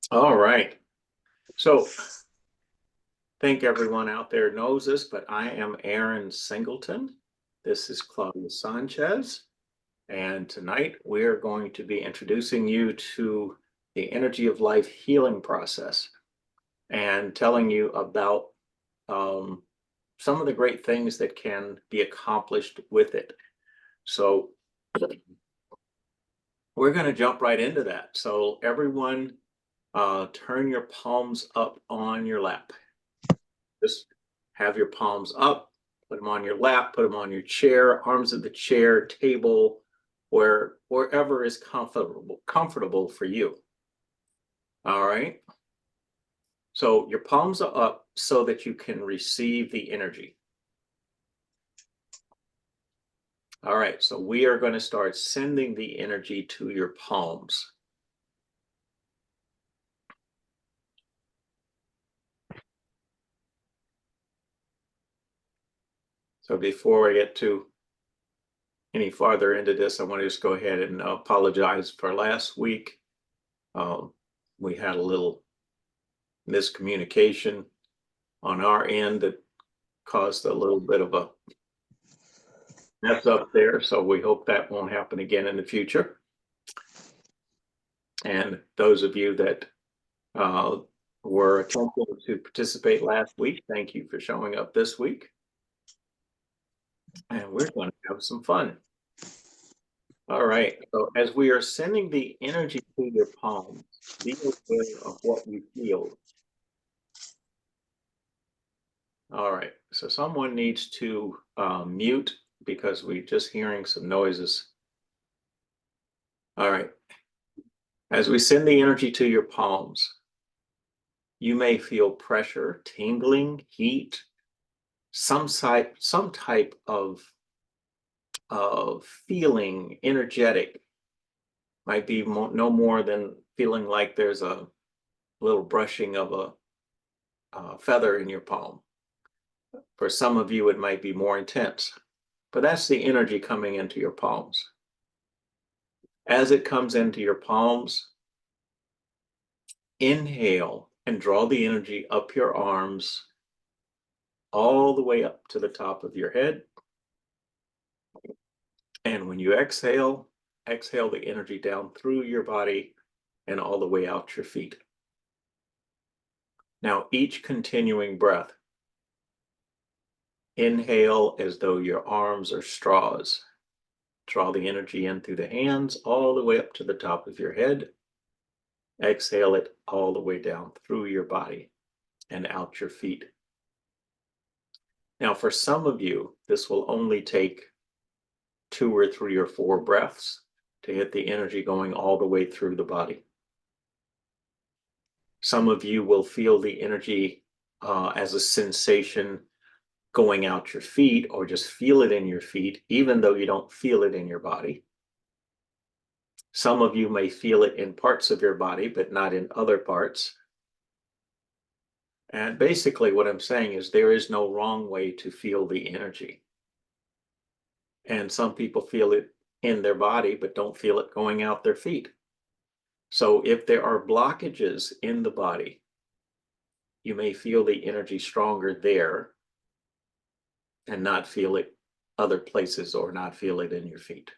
All right. So I think everyone out there knows this, but I am Aaron Singleton. This is Claudia Sanchez. And tonight we are going to be introducing you to the energy of life healing process and telling you about um, some of the great things that can be accomplished with it. So we're going to jump right into that. So everyone, turn your palms up on your lap. Just have your palms up, put them on your lap, put them on your chair, arms of the chair, table, wherever is comfortable for you. All right. So your palms are up so that you can receive the energy. All right. So we are going to start sending the energy to your palms. So before I get to any farther into this, I want to just go ahead and apologize for last week. Um, we had a little miscommunication on our end that caused a little bit of a mess up there. So we hope that won't happen again in the future. And those of you that uh, were attempting to participate last week, thank you for showing up this week. And we're going to have some fun. All right. So as we are sending the energy to your palms, be aware of what you feel. All right. So someone needs to mute because we're just hearing some noises. All right. As we send the energy to your palms, you may feel pressure, tingling, heat, some type of feeling energetic. Might be no more than feeling like there's a little brushing of a feather in your palm. For some of you, it might be more intense, but that's the energy coming into your palms. As it comes into your palms, inhale and draw the energy up your arms all the way up to the top of your head. And when you exhale, exhale the energy down through your body and all the way out your feet. Now, each continuing breath, inhale as though your arms are straws. Draw the energy in through the hands all the way up to the top of your head. Exhale it all the way down through your body and out your feet. Now, for some of you, this will only take 2 or 3 or 4 breaths to get the energy going all the way through the body. Some of you will feel the energy as a sensation going out your feet, or just feel it in your feet, even though you don't feel it in your body. Some of you may feel it in parts of your body, but not in other parts. And basically what I'm saying is there is no wrong way to feel the energy. And some people feel it in their body, but don't feel it going out their feet. So if there are blockages in the body, you may feel the energy stronger there and not feel it other places, or not feel it in your feet.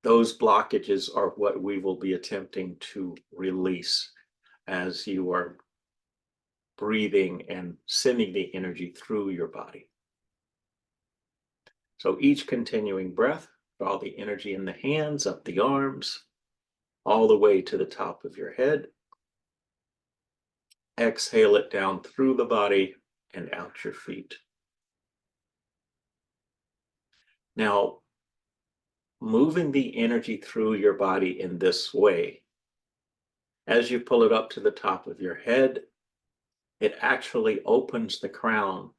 Those blockages are what we will be attempting to release as you are breathing and sending the energy through your body. So each continuing breath, draw the energy in the hands, up the arms, all the way to the top of your head. Exhale it down through the body and out your feet. Now, moving the energy through your body in this way, as you pull it up to the top of your head, it actually opens the crown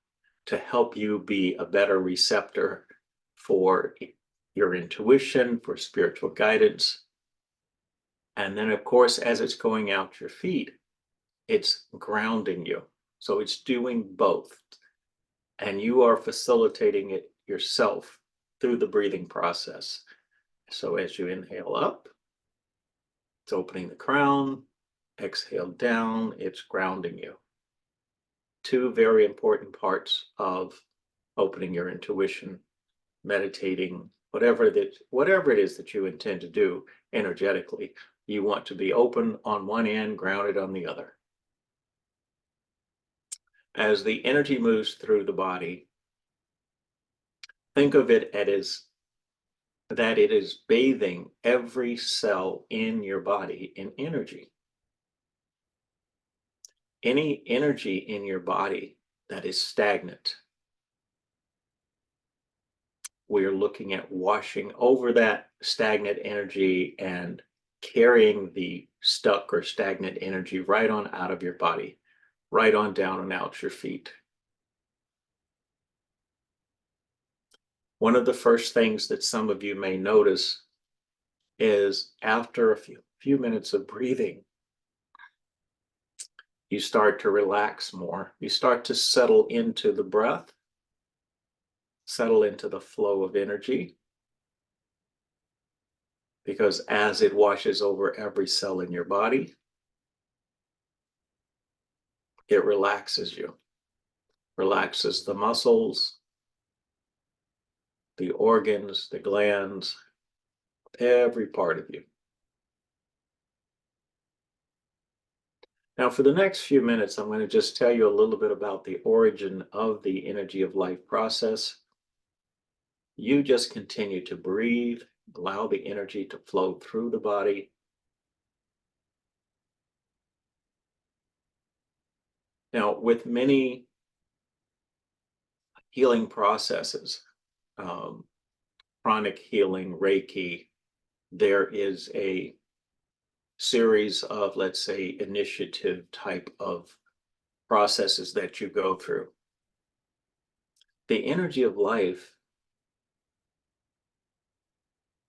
to help you be a better receptor for your intuition, for spiritual guidance. And then, of course, as it's going out your feet, it's grounding you. So it's doing both. And you are facilitating it yourself through the breathing process. So as you inhale up, it's opening the crown. exhale down, it's grounding you. Two very important parts of opening your intuition, meditating, whatever it is that you intend to do energetically. You want to be open on one end, grounded on the other. As the energy moves through the body, think of it as that it is bathing every cell in your body in energy. Any energy in your body that is stagnant, we're looking at washing over that stagnant energy and carrying the stuck or stagnant energy right on out of your body, right on down and out your feet. One of the first things that some of you may notice is after a few minutes of breathing, you start to relax more. You start to settle into the breath, settle into the flow of energy, because as it washes over every cell in your body, it relaxes you, relaxes the muscles, the organs, the glands, every part of you. Now, for the next few minutes, I'm going to just tell you a little bit about the origin of the energy of life process. You just continue to breathe, allow the energy to flow through the body. Now, with many healing processes, chronic healing, Reiki, there is a series of, let's say, initiative type of processes that you go through. The energy of life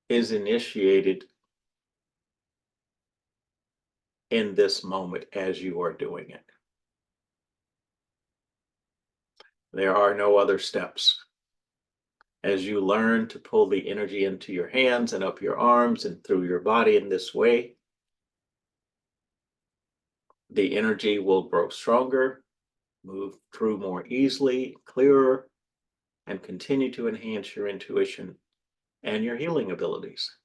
is initiated in this moment as you are doing it. There are no other steps. As you learn to pull the energy into your hands and up your arms and through your body in this way, the energy will grow stronger, move through more easily, clearer, and continue to enhance your intuition and your healing abilities.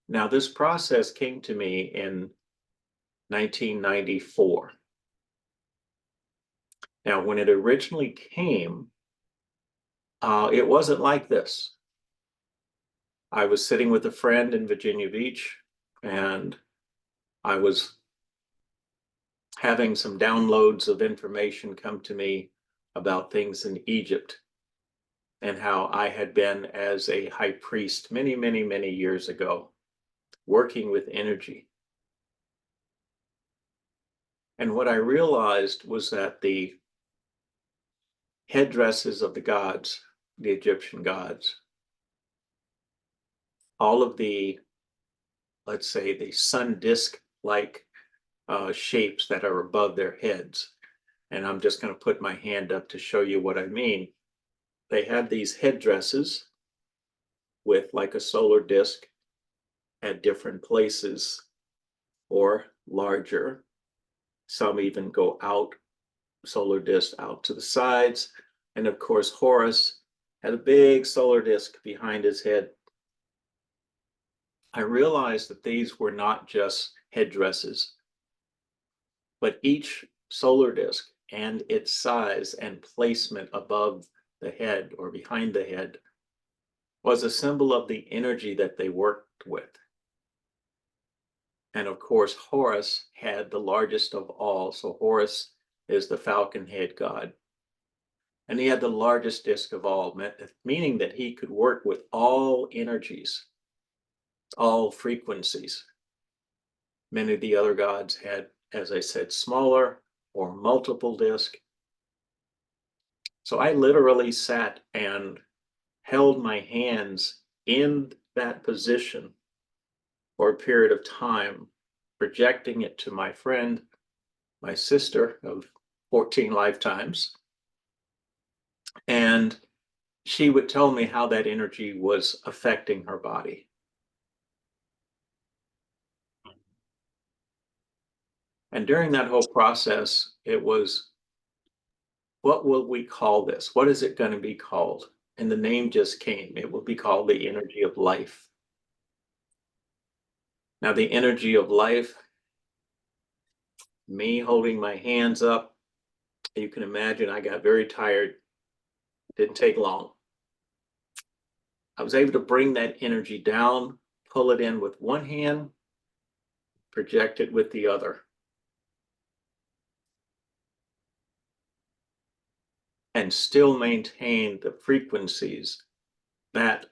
Now, this process came to me in 1994. Now, when it originally came, it wasn't like this. I was sitting with a friend in Virginia Beach, and I was having some downloads of information come to me about things in Egypt and how I had been as a high priest many, many, many years ago, working with energy. And what I realized was that the headdresses of the gods, the Egyptian gods, all of the, let's say, the sun disk-like shapes that are above their heads, and I'm just going to put my hand up to show you what I mean. They had these headdresses with like a solar disk at different places or larger. Some even go out, solar disk out to the sides. And of course, Horus had a big solar disk behind his head. I realized that these were not just headdresses, but each solar disk and its size and placement above the head or behind the head was a symbol of the energy that they worked with. And of course, Horus had the largest of all. So Horus is the falcon head god. And he had the largest disk of all, meaning that he could work with all energies, all frequencies. Many of the other gods had, as I said, smaller or multiple disc. So I literally sat and held my hands in that position for a period of time, projecting it to my friend, my sister of 14 lifetimes. And she would tell me how that energy was affecting her body. And during that whole process, it was, what will we call this? What is it going to be called? And the name just came. It will be called the energy of life. Now, the energy of life, me holding my hands up, you can imagine I got very tired. Didn't take long. I was able to bring that energy down, pull it in with one hand, project it with the other. And still maintain the frequencies that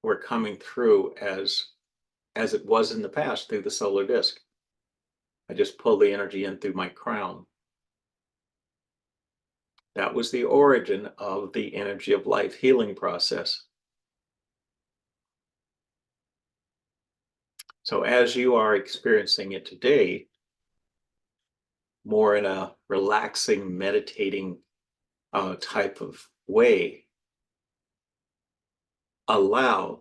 were coming through as it was in the past through the solar disk. I just pulled the energy in through my crown. That was the origin of the energy of life healing process. So as you are experiencing it today, more in a relaxing, meditating type of way,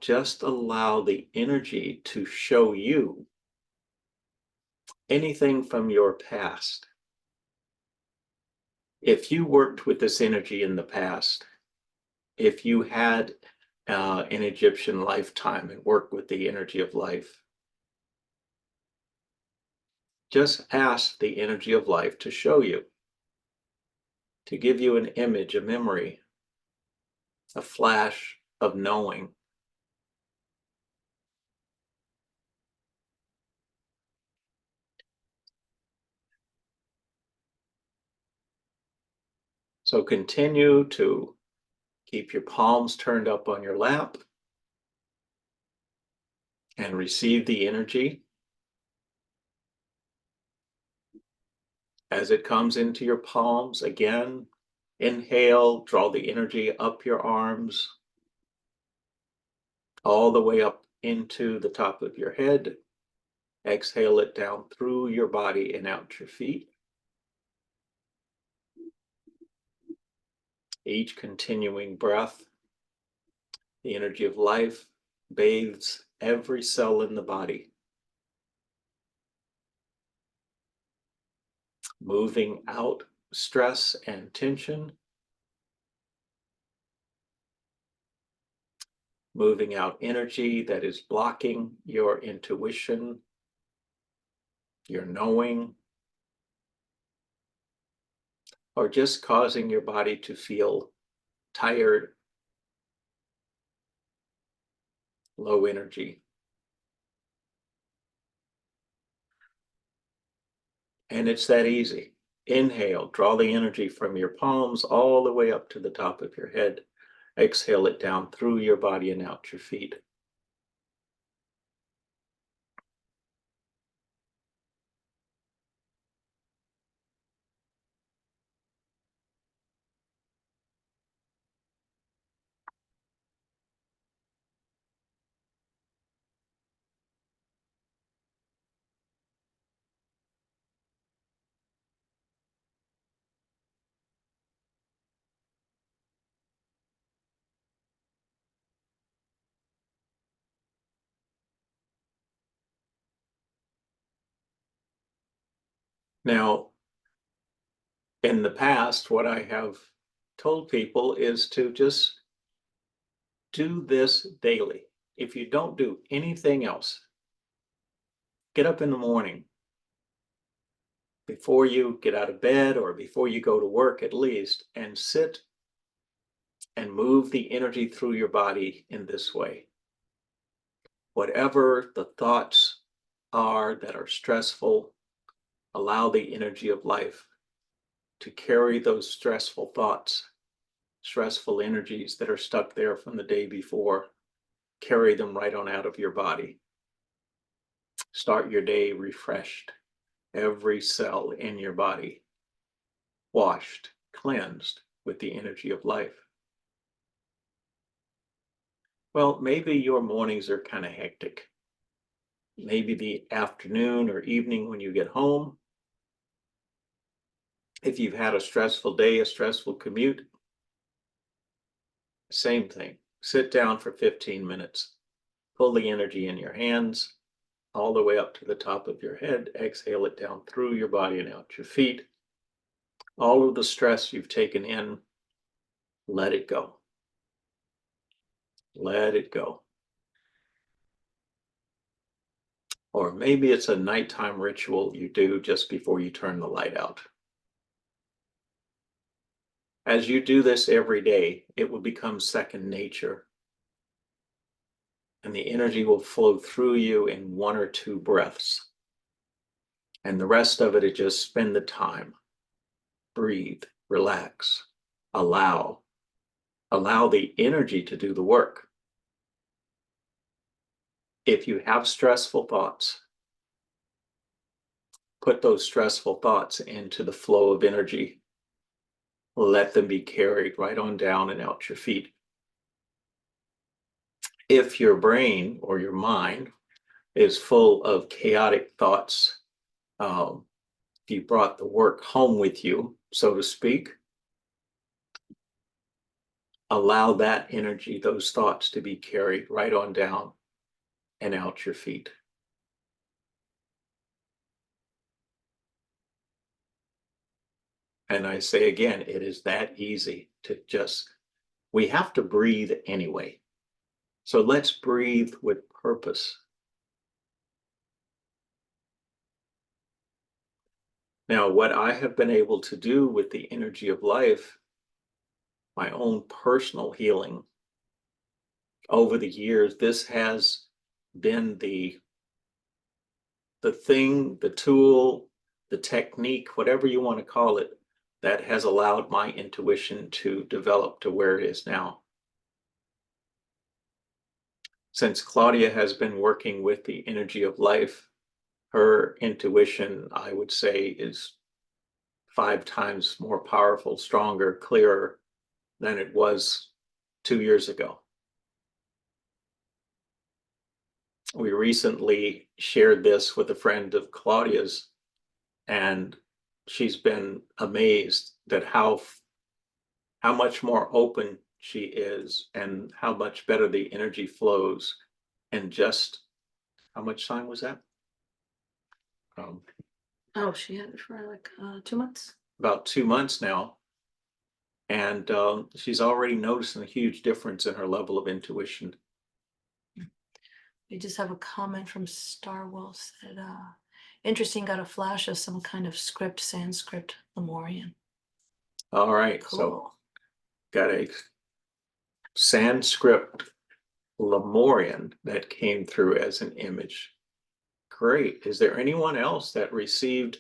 just allow the energy to show you anything from your past. If you worked with this energy in the past, if you had an Egyptian lifetime and worked with the energy of life, just ask the energy of life to show you, to give you an image, a memory, a flash of knowing. So continue to keep your palms turned up on your lap and receive the energy as it comes into your palms. Again, inhale, draw the energy up your arms, all the way up into the top of your head. Exhale it down through your body and out your feet. Each continuing breath, the energy of life bathes every cell in the body, moving out stress and tension, moving out energy that is blocking your intuition, your knowing, or just causing your body to feel tired, low energy. And it's that easy. Inhale, draw the energy from your palms all the way up to the top of your head. Exhale it down through your body and out your feet. Now, in the past, what I have told people is to just do this daily. If you don't do anything else, get up in the morning before you get out of bed or before you go to work at least, and sit and move the energy through your body in this way. Whatever the thoughts are that are stressful, allow the energy of life to carry those stressful thoughts, stressful energies that are stuck there from the day before, carry them right on out of your body. Start your day refreshed, every cell in your body washed, cleansed with the energy of life. Well, maybe your mornings are kind of hectic. Maybe the afternoon or evening when you get home. If you've had a stressful day, a stressful commute, same thing. Sit down for 15 minutes. Pull the energy in your hands, all the way up to the top of your head. Exhale it down through your body and out your feet. All of the stress you've taken in, let it go. Let it go. Or maybe it's a nighttime ritual you do just before you turn the light out. As you do this every day, it will become second nature. And the energy will flow through you in 1 or 2 breaths. And the rest of it is just spend the time. Breathe, relax, allow the energy to do the work. If you have stressful thoughts, put those stressful thoughts into the flow of energy. Let them be carried right on down and out your feet. If your brain or your mind is full of chaotic thoughts, if you brought the work home with you, so to speak, allow that energy, those thoughts to be carried right on down and out your feet. And I say again, it is that easy to just, we have to breathe anyway. So let's breathe with purpose. Now, what I have been able to do with the energy of life, my own personal healing over the years, this has been the thing, the tool, the technique, whatever you want to call it, that has allowed my intuition to develop to where it is now. Since Claudia has been working with the energy of life, her intuition, I would say, is 5 times more powerful, stronger, clearer than it was 2 years ago. We recently shared this with a friend of Claudia's, and she's been amazed at how much more open she is and how much better the energy flows. And just how much time was that? She had it for like 2 months. About 2 months now. And she's already noticing a huge difference in her level of intuition. We just have a comment from Star Wolf that interesting, got a flash of some kind of script, Sanskrit, Lemurian. All right, Cool. so got a Sanskrit Lemurian that came through as an image. Great. Is there anyone else that received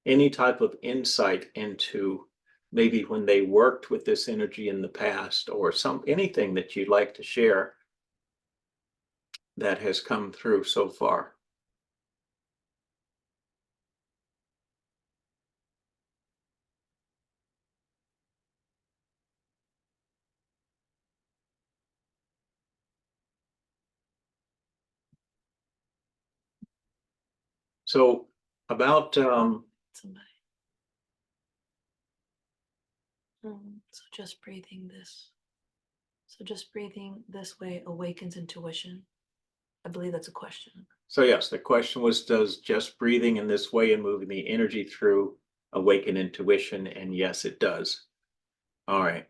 any type of insight into maybe when they worked with this energy in the past, or anything that you'd like to share that has come through so far? So about Somebody. So just breathing this way awakens intuition. I believe that's a question. So yes, the question was, does just breathing in this way and moving the energy through awaken intuition? And yes, it does. All right.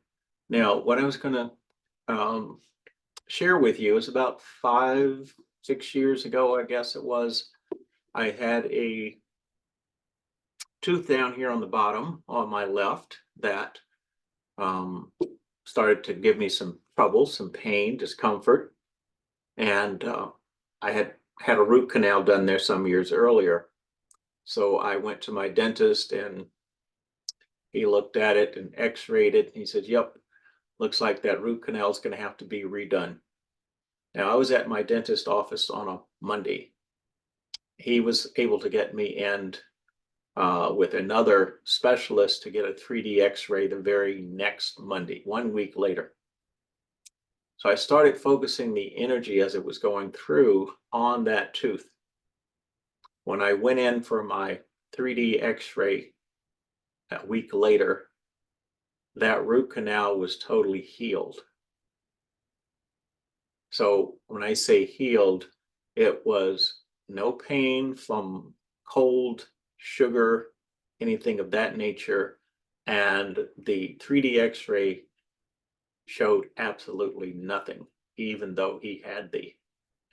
Now, what I was going to share with you is about 5, 6 years ago, I guess it was, I had a tooth down here on the bottom on my left that started to give me some trouble, some pain, discomfort. And I had a root canal done there some years earlier. So I went to my dentist and he looked at it and x-rayed it. And he said, yep, looks like that root canal is going to have to be redone. Now, I was at my dentist office on a Monday. He was able to get me in with another specialist to get a 3D x-ray the very next Monday, 1 week later. So I started focusing the energy as it was going through on that tooth. When I went in for my 3D x-ray a week later, that root canal was totally healed. So when I say healed, it was no pain from cold, sugar, anything of that nature. And the 3D x-ray showed absolutely nothing, even though he had the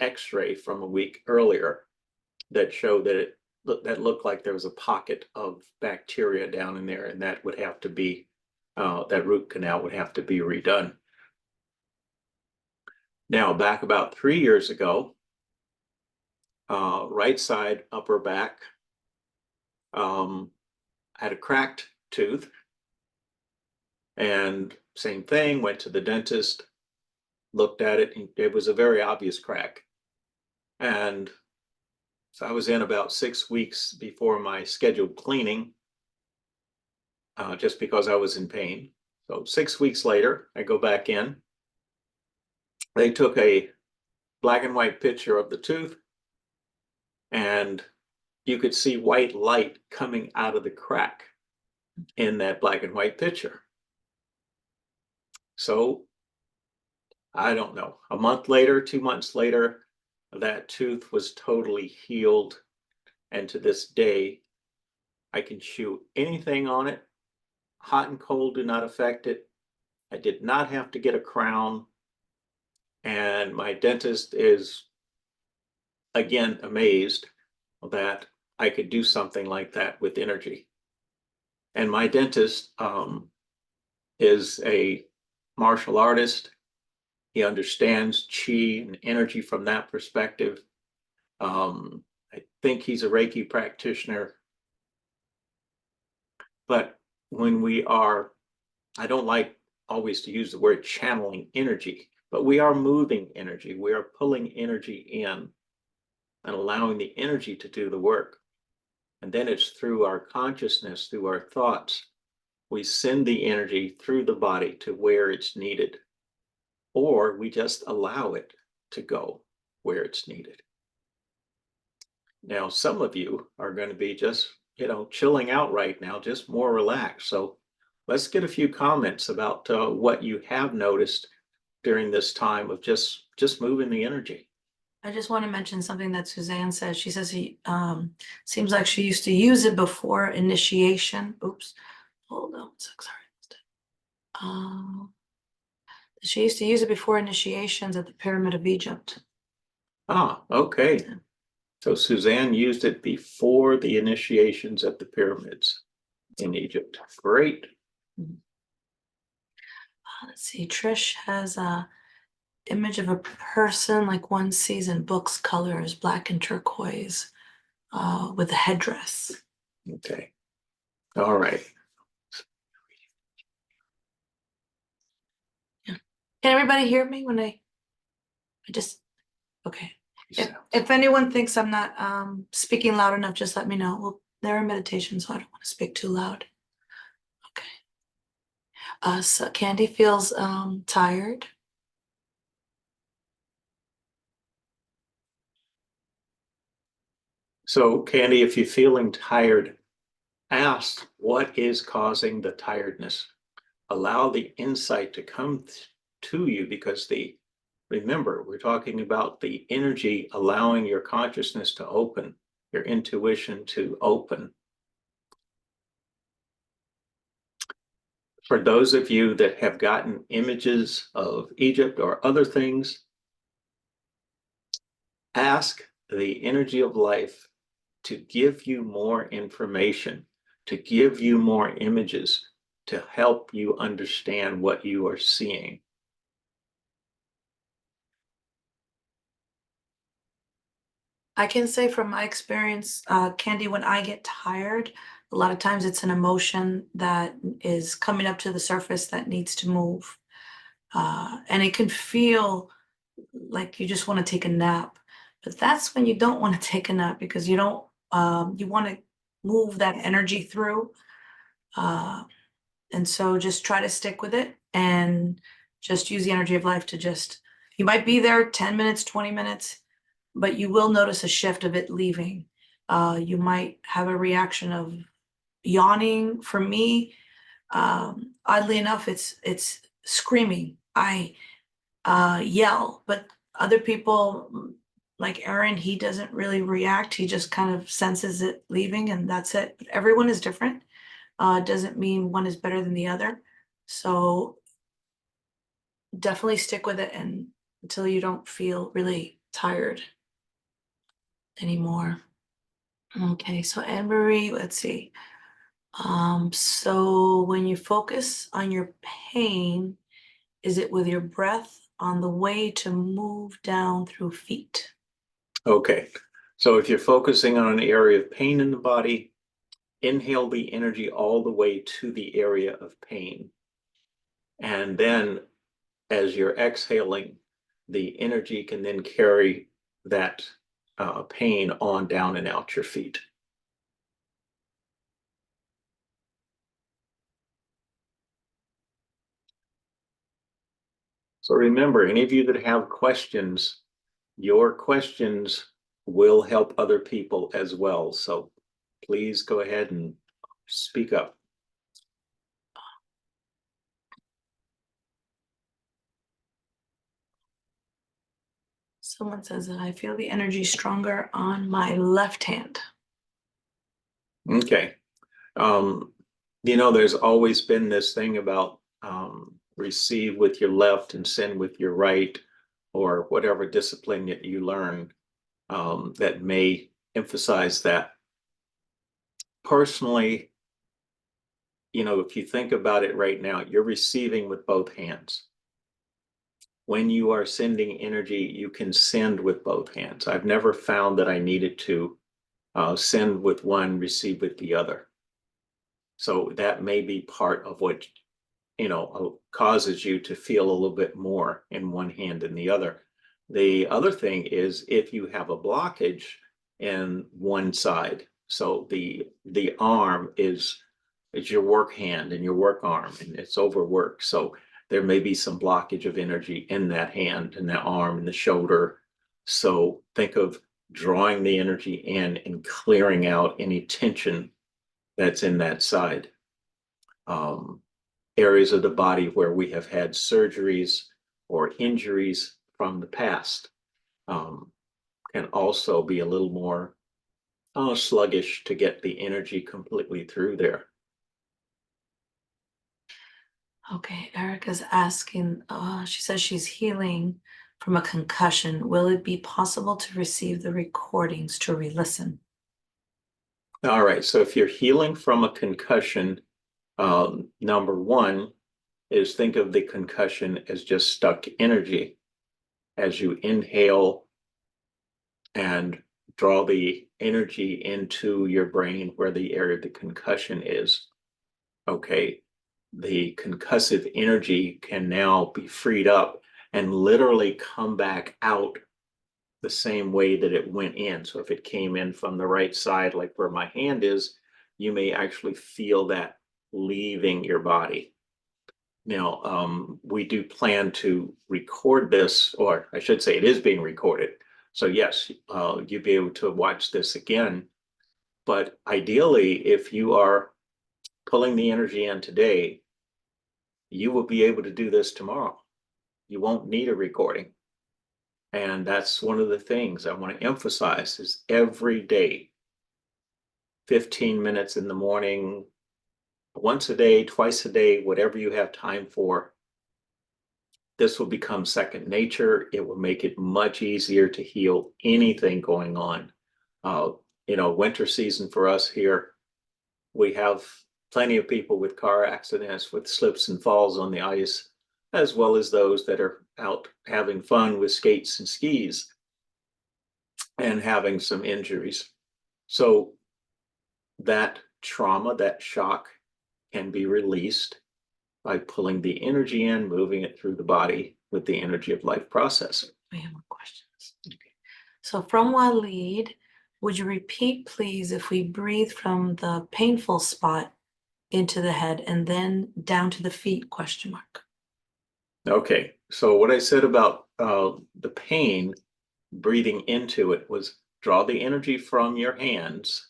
x-ray from a week earlier that showed that that looked like there was a pocket of bacteria down in there, and that would have to be that root canal would have to be redone. Now, back about 3 years ago, right side upper back, had a cracked tooth, and same thing, went to the dentist, looked at it, and it was a very obvious crack. And so I was in about 6 weeks before my scheduled cleaning, just because I was in pain. So 6 weeks later, I go back in. They took a black and white picture of the tooth, and you could see white light coming out of the crack in that black and white picture. So I don't know, a month later, 2 months later, that tooth was totally healed. And to this day, I can chew anything on it. Hot and cold do not affect it. I did not have to get a crown. And my dentist is, again, amazed that I could do something like that with energy. And my dentist is a martial artist. He understands chi and energy from that perspective. I think he's a Reiki practitioner. But when we are, I don't like always to use the word channeling energy, but we are moving energy. We are pulling energy in and allowing the energy to do the work. And then it's through our consciousness, through our thoughts, we send the energy through the body to where it's needed, or we just allow it to go where it's needed. Now, some of you are going to be just, chilling out right now, just more relaxed. So let's get a few comments about what you have noticed during this time of just moving the energy. I just want to mention something that Suzanne says. She says he seems like she used to use it before initiation. Oops, hold on, sorry. She used to use it before initiations at the Pyramid of Egypt. Ah, okay. Yeah. So Suzanne used it before the initiations at the pyramids in Egypt. Great. Let's see. Trish has a image of a person like one sees in books, colors, black and turquoise, with a headdress. Okay. All right. Yeah. Can everybody hear me when I just, okay. If anyone thinks I'm not speaking loud enough, just let me know. Well, they're in meditation, so I don't want to speak too loud. Okay. So Candy feels tired. So Candy, if you're feeling tired, ask what is causing the tiredness. Allow the insight to come to you, because remember, we're talking about the energy allowing your consciousness to open, your intuition to open. For those of you that have gotten images of Egypt or other things, ask the energy of life to give you more information, to give you more images, to help you understand what you are seeing. I can say from my experience, Candy, when I get tired, a lot of times it's an emotion that is coming up to the surface that needs to move. And it can feel like you just want to take a nap. But that's when you don't want to take a nap, because you don't, you want to move that energy through. And so just try to stick with it and just use the energy of life to just, you might be there 10 minutes, 20 minutes, but you will notice a shift of it leaving. You might have a reaction of yawning. For me, oddly enough, it's screaming. I yell, but other people like Aaron, he doesn't really react. He just kind of senses it leaving and that's it. But everyone is different. Doesn't mean one is better than the other. So definitely stick with it and until you don't feel really tired anymore. Okay, so Anne Marie, let's see. So when you focus on your pain, is it with your breath on the way to move down through feet? Okay. So if you're focusing on an area of pain in the body, inhale the energy all the way to the area of pain. And then as you're exhaling, the energy can then carry that pain on down and out your feet. So remember, any of you that have questions, your questions will help other people as well. So please go ahead and speak up. Someone says that I feel the energy stronger on my left hand. Okay. There's always been this thing about receive with your left and send with your right, or whatever discipline that you learn that may emphasize that. Personally, if you think about it right now, you're receiving with both hands. When you are sending energy, you can send with both hands. I've never found that I needed to send with one, receive with the other. So that may be part of what causes you to feel a little bit more in one hand than the other. The other thing is if you have a blockage in one side, so the arm is your work hand and your work arm, and it's overworked. So there may be some blockage of energy in that hand and that arm and the shoulder. So think of drawing the energy in and clearing out any tension that's in that side. Um, Areas of the body where we have had surgeries or injuries from the past um, can also be a little more sluggish to get the energy completely through there. Okay, Erica's asking, she says she's healing from a concussion. Will it be possible to receive the recordings to re-listen? All right, so if you're healing from a concussion, number one is think of the concussion as just stuck energy. As you inhale and draw the energy into your brain where the area of the concussion is, okay, the concussive energy can now be freed up and literally come back out the same way that it went in. So if it came in from the right side, like where my hand is, you may actually feel that leaving your body. Now, we do plan to record this, or I should say it is being recorded. So yes, you'll be able to watch this again. But ideally, if you are pulling the energy in today, you will be able to do this tomorrow. You won't need a recording. And that's one of the things I want to emphasize is every day, 15 minutes in the morning, once a day, twice a day, whatever you have time for. This will become second nature. It will make it much easier to heal anything going on. Winter season for us here, we have plenty of people with car accidents, with slips and falls on the ice, as well as those that are out having fun with skates and skis and having some injuries. So that trauma, that shock can be released by pulling the energy in, moving it through the body with the energy of life processing. We have more questions. Okay. So from Waleed, would you repeat, please, if we breathe from the painful spot into the head and then down to the feet, question mark. Okay, so what I said about the pain, breathing into it, was draw the energy from your hands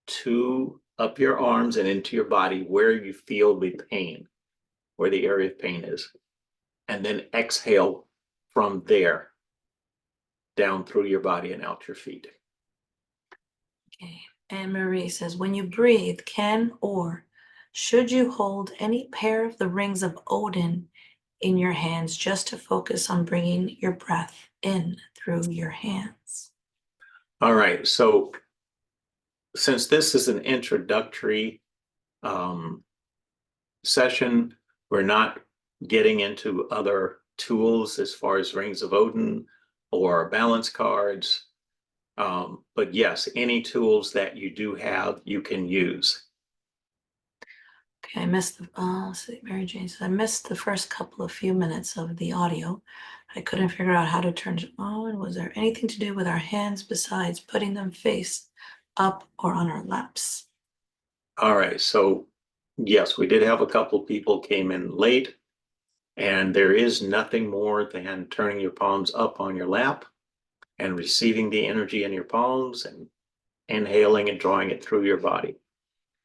to up your arms and into your body where you feel the pain, where the area of pain is, and then exhale from there. down through your body and out your feet. Okay. And Marie says, when you breathe, can or should you hold any pair of the rings of Odin in your hands just to focus on bringing your breath in through your hands? All right, so since this is an introductory session, we're not getting into other tools as far as rings of Odin or balance cards. But yes, any tools that you do have, you can use. Okay, I missed the, let's see, Mary Jane says, I missed the first couple of few minutes of the audio. I couldn't figure out how to turn it on. Was there anything to do with our hands besides putting them face up or on our laps? All right, so yes, we did have a couple people came in late, and there is nothing more than turning your palms up on your lap and receiving the energy in your palms and inhaling and drawing it through your body.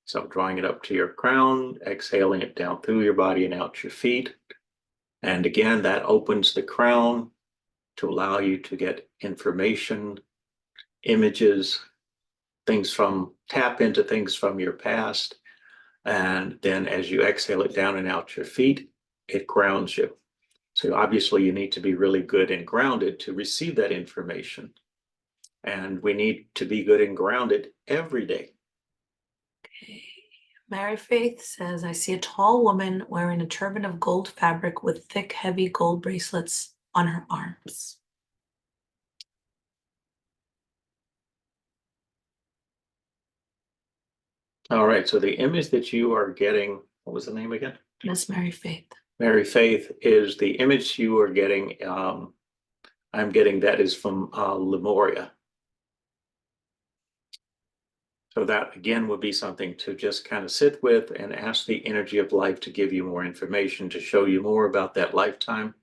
So drawing it up to your crown, exhaling it down through your body and out your feet. And again, that opens the crown to allow you to get information, images, tap into things from your past. And then as you exhale it down and out your feet, it grounds you. So obviously you need to be really good and grounded to receive that information. And we need to be good and grounded every day. Okay. Mary Faith says, I see a tall woman wearing a turban of gold fabric with thick, heavy gold bracelets on her arms. All right, so the image that you are getting, what was the name again? Miss Mary Faith. Mary Faith is the image you are getting. I'm getting that is from Lemuria. So that again would be something to just kind of sit with and ask the energy of life to give you more information, to show you more about that lifetime.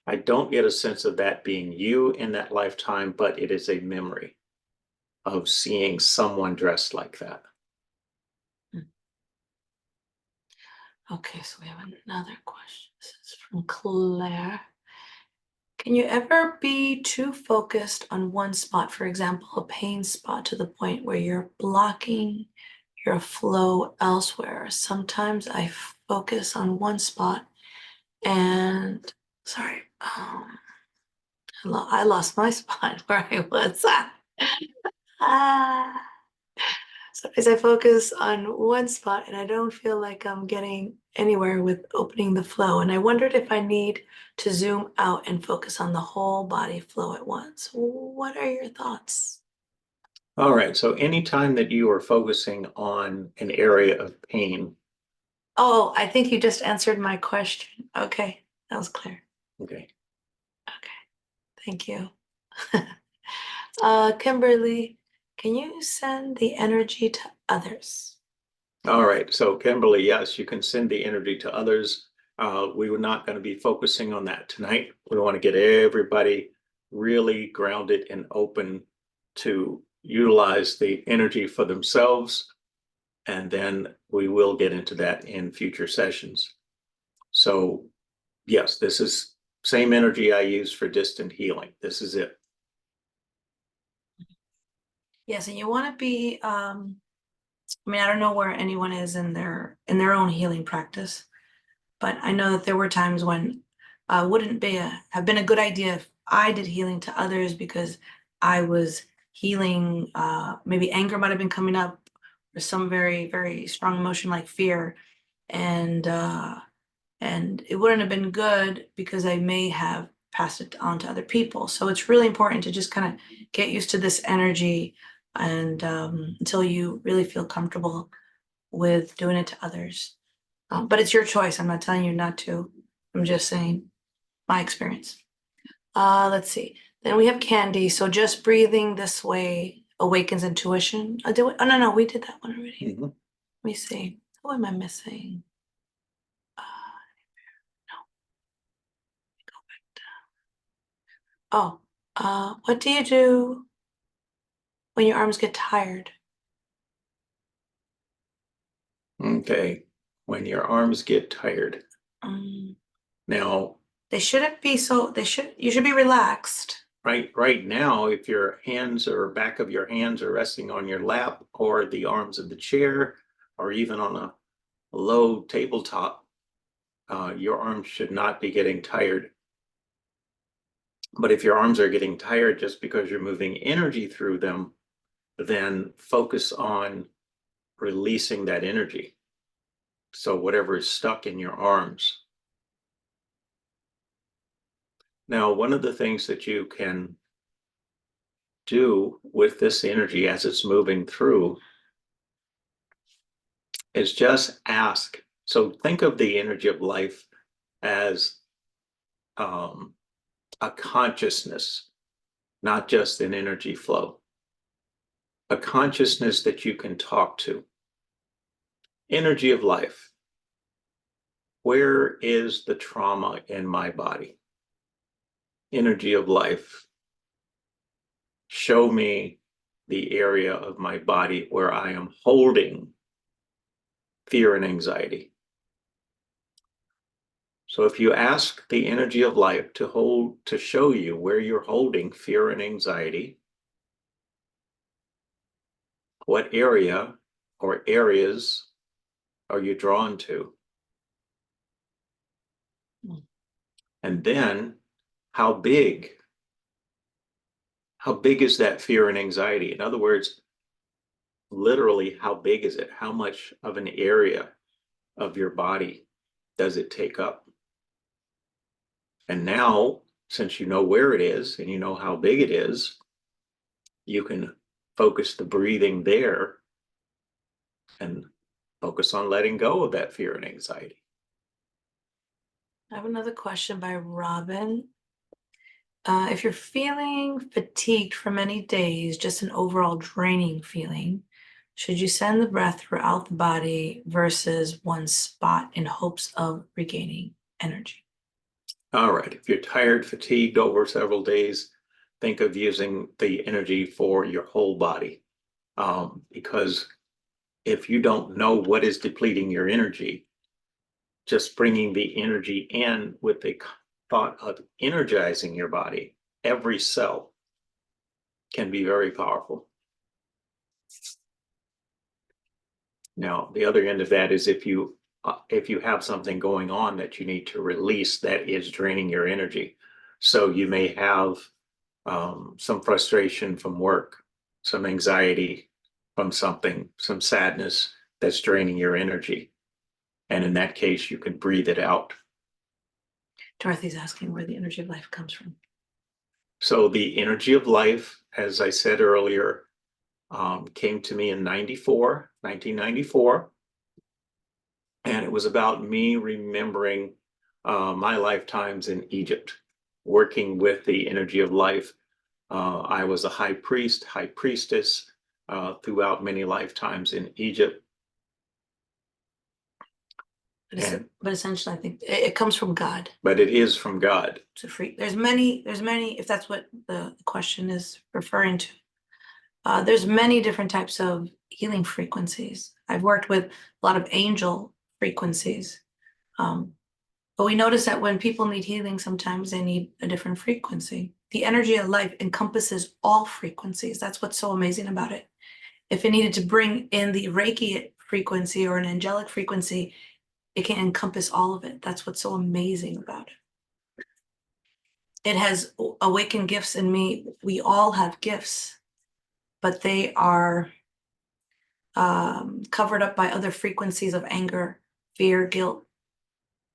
I don't get a sense of that being you in that lifetime, but it is a memory of seeing someone dressed like that. Okay, so we have another question. This is from Claire. Can you ever be too focused on one spot, for example, a pain spot, to the point where you're blocking your flow elsewhere? Sometimes I focus on one spot and, sorry, I lost my spot where I was at. Ah. So as I focus on one spot and I don't feel like I'm getting anywhere with opening the flow. And I wondered if I need to zoom out and focus on the whole body flow at once. What are your thoughts? All right, so anytime that you are focusing on an area of pain, Oh, I think you just answered my question. Okay, that was clear. okay. Okay, thank you. Kimberly, can you send the energy to others? All right, so Kimberly, yes, you can send the energy to others. We were not going to be focusing on that tonight. We want to get everybody really grounded and open to utilize the energy for themselves. And then we will get into that in future sessions. So yes, this is same energy I use for distant healing. This is it. Yes, and you want to be, I mean, I don't know where anyone is in their own healing practice, but I know that there were times when wouldn't be have been a good idea if I did healing to others, because I was healing, maybe anger might have been coming up, or some very, very strong emotion like fear, and it wouldn't have been good because I may have passed it on to other people. So it's really important to just kind of get used to this energy, and until you really feel comfortable with doing it to others. But it's your choice. I'm not telling you not to. I'm just saying my experience. Let's see. Then we have Candy. So just breathing this way awakens intuition. Oh, no, we did that one already. Mhm. Let me see. Who am I missing? No, go back down. Oh, what do you do when your arms get tired? Okay, when your arms get tired. Um, Now, They shouldn't be so, you should be relaxed. Right now, if your hands or back of your hands are resting on your lap or the arms of the chair, or even on a low tabletop, your arms should not be getting tired. But if your arms are getting tired just because you're moving energy through them, then focus on releasing that energy. So whatever is stuck in your arms. Now, one of the things that you can do with this energy as it's moving through is just ask. So think of the energy of life as a consciousness, not just an energy flow, a consciousness that you can talk to. Energy of life. Where is the trauma in my body? Energy of life. Show me the area of my body where I am holding fear and anxiety. So if you ask the energy of life to show you where you're holding fear and anxiety, what area or areas are you drawn to? And then how big is that fear and anxiety? In other words, literally, how big is it? How much of an area of your body does it take up? And now, since you know where it is and you know how big it is, you can focus the breathing there and focus on letting go of that fear and anxiety. I have another question by Robin. If you're feeling fatigued for many days, just an overall draining feeling, should you send the breath throughout the body versus one spot in hopes of regaining energy? All right, if you're tired, fatigued over several days, think of using the energy for your whole body. Because if you don't know what is depleting your energy, just bringing the energy in with the thought of energizing your body, every cell, can be very powerful. Now, the other end of that is if you have something going on that you need to release that is draining your energy. So you may have some frustration from work, some anxiety from something, some sadness that's draining your energy. And in that case, you can breathe it out. Dorothy's asking where the energy of life comes from. So the energy of life, as I said earlier, came to me in 1994. And it was about me remembering my lifetimes in Egypt, working with the energy of life. I was a high priest, high priestess throughout many lifetimes in Egypt. But essentially, I think it comes from God. But it is from God. To free. There's many, if that's what the question is referring to. There's many different types of healing frequencies. I've worked with a lot of angel frequencies. But we notice that when people need healing, sometimes they need a different frequency. The energy of life encompasses all frequencies. That's what's so amazing about it. If it needed to bring in the Reiki frequency or an angelic frequency, it can encompass all of it. That's what's so amazing about it. It has awakened gifts in me. We all have gifts, but they are covered up by other frequencies of anger, fear, guilt,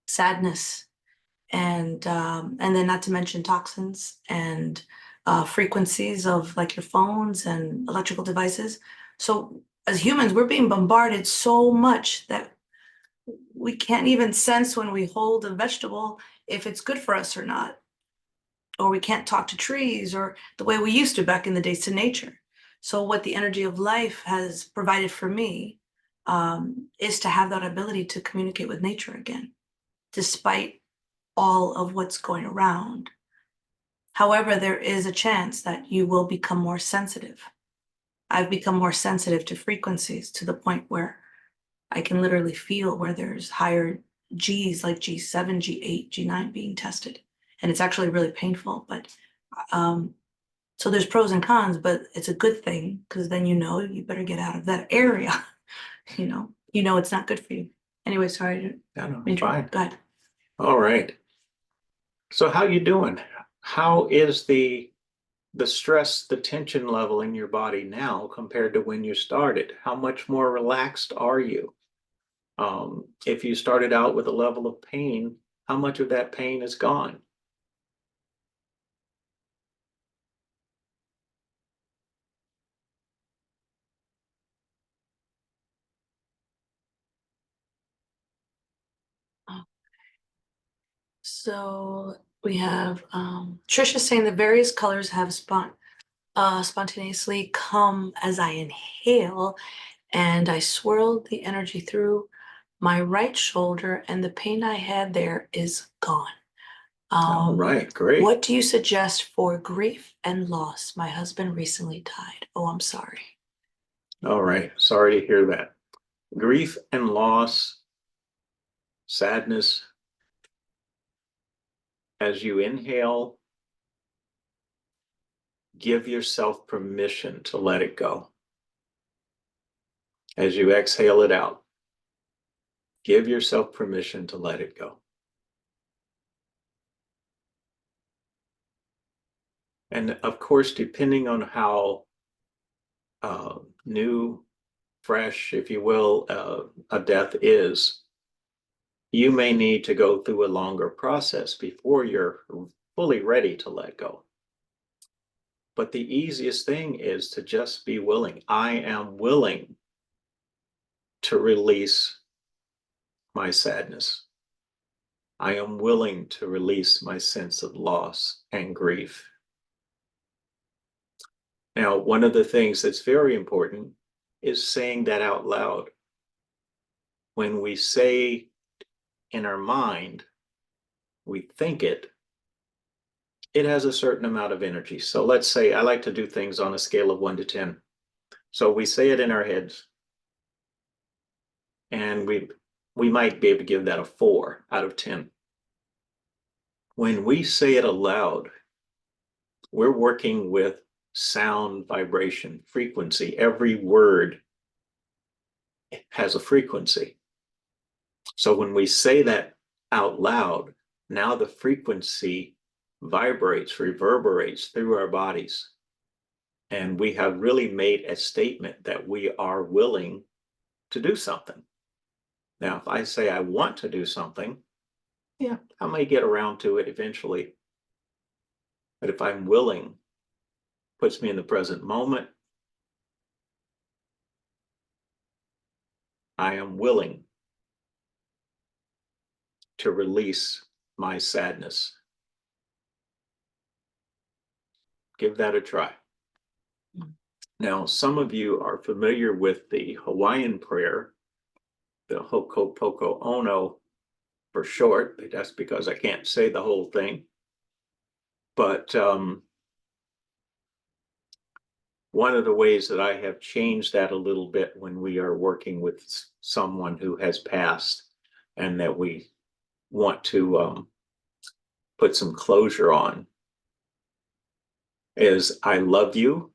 sadness, and then not to mention toxins and frequencies of like your phones and electrical devices. So as humans, we're being bombarded so much that we can't even sense when we hold a vegetable if it's good for us or not. Or we can't talk to trees or the way we used to back in the days to nature. So what the energy of life has provided for me is to have that ability to communicate with nature again, despite all of what's going around. However, there is a chance that you will become more sensitive. I've become more sensitive to frequencies to the point where I can literally feel where there's higher G's like G7, G8, G9 being tested. and it's actually really painful. But so there's pros and cons, but it's a good thing because then you better get out of that area. It's not good for you. Anyway, sorry to Yeah, no, fine. interrupt. Go ahead. All right. So how you doing? How is the stress, the tension level in your body now compared to when you started? How much more relaxed are you? If you started out with a level of pain, how much of that pain is gone? So we have Trisha saying the various colors have spontaneously come as I inhale, and I swirl the energy through my right shoulder, and the pain I had there is gone. All right, great. What do you suggest for grief and loss? My husband recently died. Oh, I'm sorry. All right, sorry to hear that. Grief and loss, sadness, as you inhale, give yourself permission to let it go. As you exhale it out, give yourself permission to let it go. And of course, depending on how new, fresh, if you will, a death is, you may need to go through a longer process before you're fully ready to let go. But the easiest thing is to just be willing. I am willing to release my sadness. I am willing to release my sense of loss and grief. Now, one of the things that's very important is saying that out loud. When we say in our mind, we think it, it has a certain amount of energy. So let's say I like to do things on a scale of 1 to 10. So we say it in our heads, and we might be able to give that a 4 out of 10. When we say it aloud, we're working with sound, vibration, frequency. Every word has a frequency. So when we say that out loud, now the frequency vibrates, reverberates through our bodies. And we have really made a statement that we are willing to do something. Now, if I say I want to do something, yeah, I may get around to it eventually. But if I'm willing, puts me in the present moment, I am willing to release my sadness. Give that a try. Now, some of you are familiar with the Hawaiian prayer, the Ho'oponopono Ono for short. That's because I can't say the whole thing. But one of the ways that I have changed that a little bit when we are working with someone who has passed and that we want to put some closure on is I love you.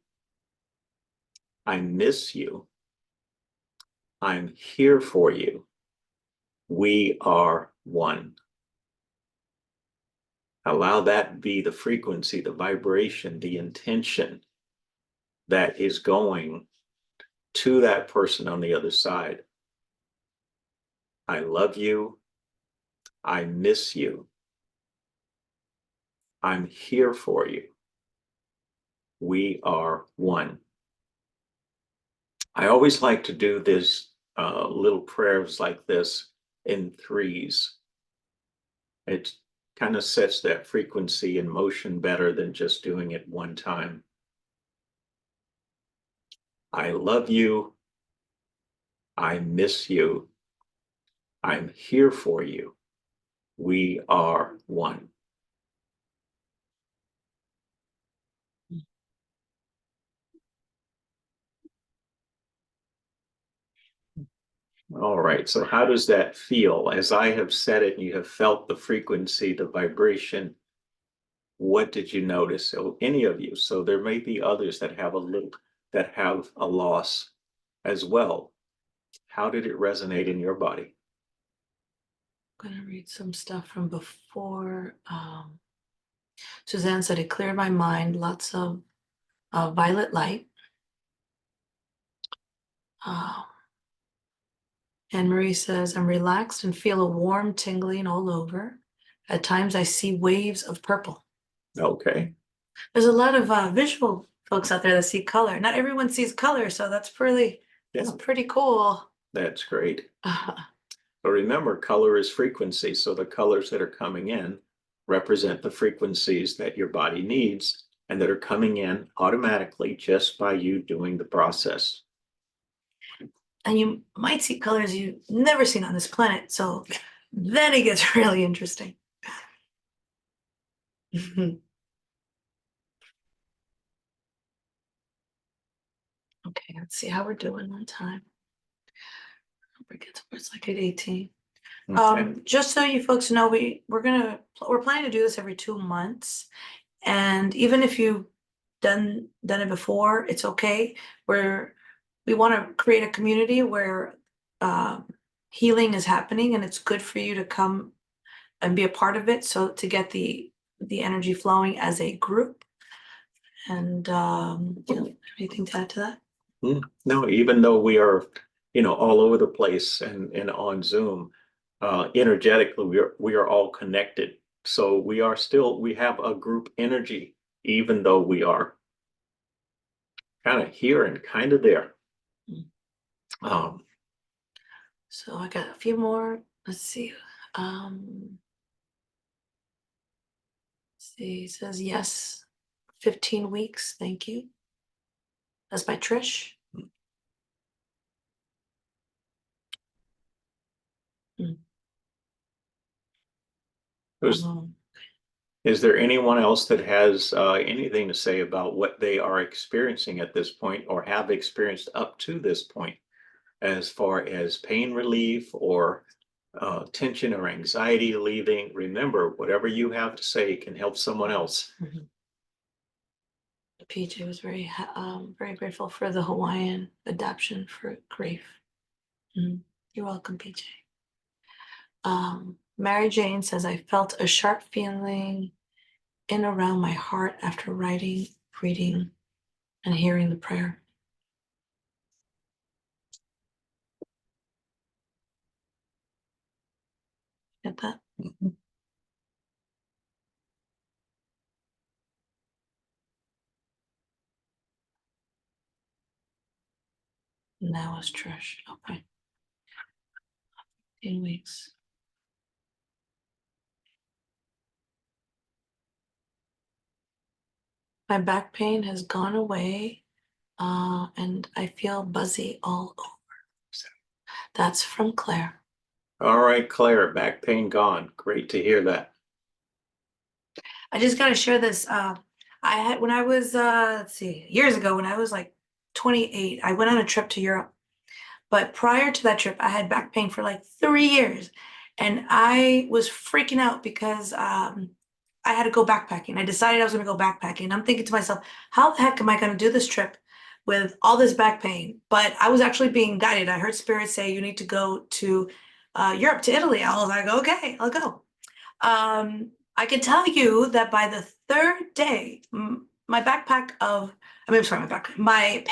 I miss you. I'm here for you. We are one. Allow that be the frequency, the vibration, the intention that is going to that person on the other side. I love you. I miss you. I'm here for you. We are one. I always like to do this little prayers like this in threes. It kind of sets that frequency in motion better than just doing it one time. I love you. I miss you. I'm here for you. We are one. All right. So how does that feel? As I have said it, and you have felt the frequency, the vibration what did you notice? So any of you. So there may be others that have a loss as well. How did it resonate in your body? I'm gonna read some stuff from before. Suzanne said it cleared my mind, lots of violet light. Uh, Anne Marie says, I'm relaxed and feel a warm tingling all over. At times I see waves of purple. Okay. There's a lot of visual folks out there that see color. Not everyone sees color, so that's Yeah, pretty cool. that's great. But remember, color is frequency. So the colors that are coming in represent the frequencies that your body needs and that are coming in automatically just by you doing the process. And you might see colors you've never seen on this planet. So then it gets really interesting. Okay, let's see how we're doing on time. It's like at 18. Okay. Just so you folks know, we're planning to do this every 2 months. And even if you've done it before, it's okay. We want to create a community where healing is happening, and it's good for you to come and be a part of it. So to get the energy flowing as a group. And anything to add to that? No, even though we are, all over the place and on Zoom, energetically, we are all connected. So we have a group energy, even though we are kind of here and kind of there. Mm. Um, So I got a few more. Let's see. Let's see. It says yes, 15 weeks. Thank you. That's by Trish. Mm. who's- Um, is there anyone else that has anything to say about what they are experiencing at this point or have experienced up to this point, as far as pain relief or tension or anxiety leaving? Remember, whatever you have to say can help someone else. mhm. PJ was very grateful for the Hawaiian adaptation for grief. You're welcome, PJ. Mary Jane says, I felt a sharp feeling in around my heart after writing, reading, and hearing the prayer. Get that? Mhm. And that was Trish. Okay. 15 weeks. My back pain has gone away, and I feel buzzy all over. That's from Claire. All right, Claire, back pain gone. Great to hear that. I just got to share this. I had, when I was, let's see, years ago, when I was like 28, I went on a trip to Europe. But prior to that trip, I had back pain for like 3 years. And I was freaking out because I had to go backpacking. I decided I was going to go backpacking. I'm thinking to myself, how the heck am I going to do this trip with all this back pain? But I was actually being guided. I heard Spirit say, you need to go to Europe, to Italy. I was like, okay, I'll go. I can tell you that by the third day, my backpack of, I mean, I'm sorry, my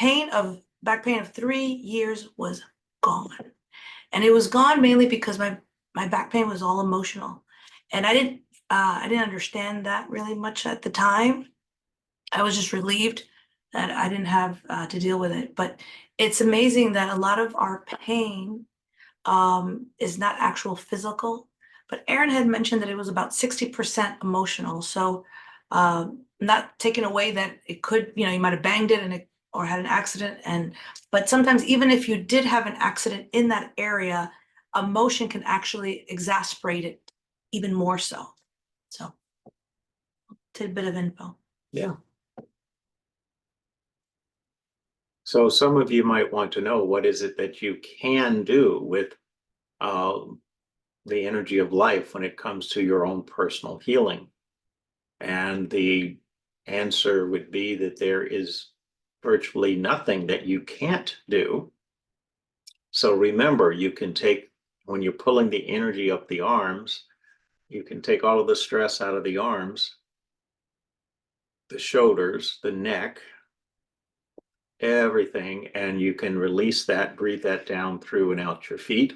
back pain of 3 years was gone. And it was gone mainly because my back pain was all emotional. And I didn't understand that really much at the time. I was just relieved that I didn't have to deal with it. But it's amazing that a lot of our pain is not actual physical. But Aaron had mentioned that it was about 60% emotional. So not taking away that it could, you might have banged it or had an accident. But sometimes even if you did have an accident in that area, emotion can actually exacerbate it even more so. So tidbit of info. Yeah. So some of you might want to know, what is it that you can do with uh, the energy of life when it comes to your own personal healing? And the answer would be that there is virtually nothing that you can't do. So remember, you can take, when you're pulling the energy up the arms, you can take all of the stress out of the arms, the shoulders, the neck, everything, and you can release that, breathe that down through and out your feet.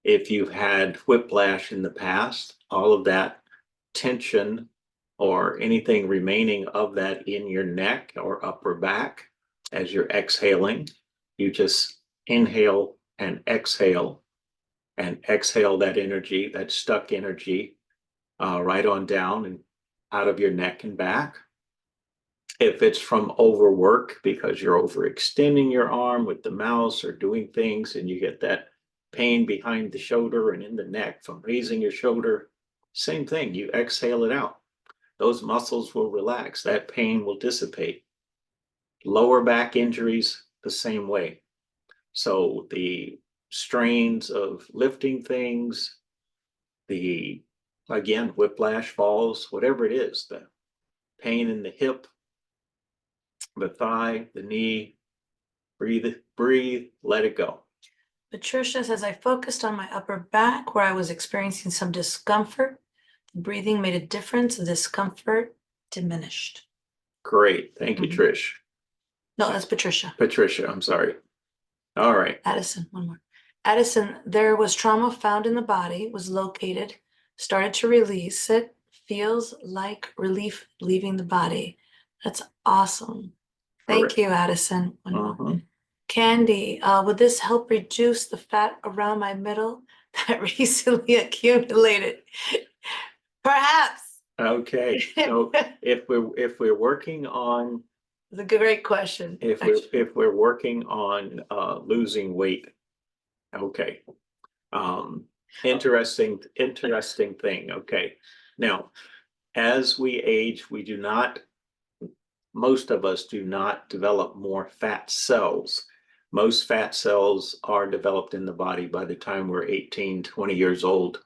If you've had whiplash in the past, all of that tension or anything remaining of that in your neck or upper back, as you're exhaling, you just inhale and exhale that energy, that stuck energy, right on down and out of your neck and back. If it's from overwork because you're overextending your arm with the mouse or doing things and you get that pain behind the shoulder and in the neck from raising your shoulder, same thing, you exhale it out. Those muscles will relax, that pain will dissipate. Lower back injuries, the same way. So the strains of lifting things, the, again, whiplash, falls, whatever it is, the pain in the hip, the thigh, the knee, breathe, breathe, let it go. Patricia says, I focused on my upper back where I was experiencing some discomfort. The breathing made a difference. The discomfort diminished. Great. Thank you, Trish. No, that's Patricia. Patricia, I'm sorry. All right. Addison, one more. Addison, there was trauma found in the body, was located, started to release it, feels like relief leaving the body. That's awesome. Thank you, Addison. One more. Candy, would this help reduce the fat around my middle that recently accumulated? Perhaps. Okay. So if we're working on, It's a great question. if we're working on losing weight, okay. Interesting thing. Okay. Now, as we age, we do not, most of us do not develop more fat cells. Most fat cells are developed in the body by the time we're 18, 20 years old.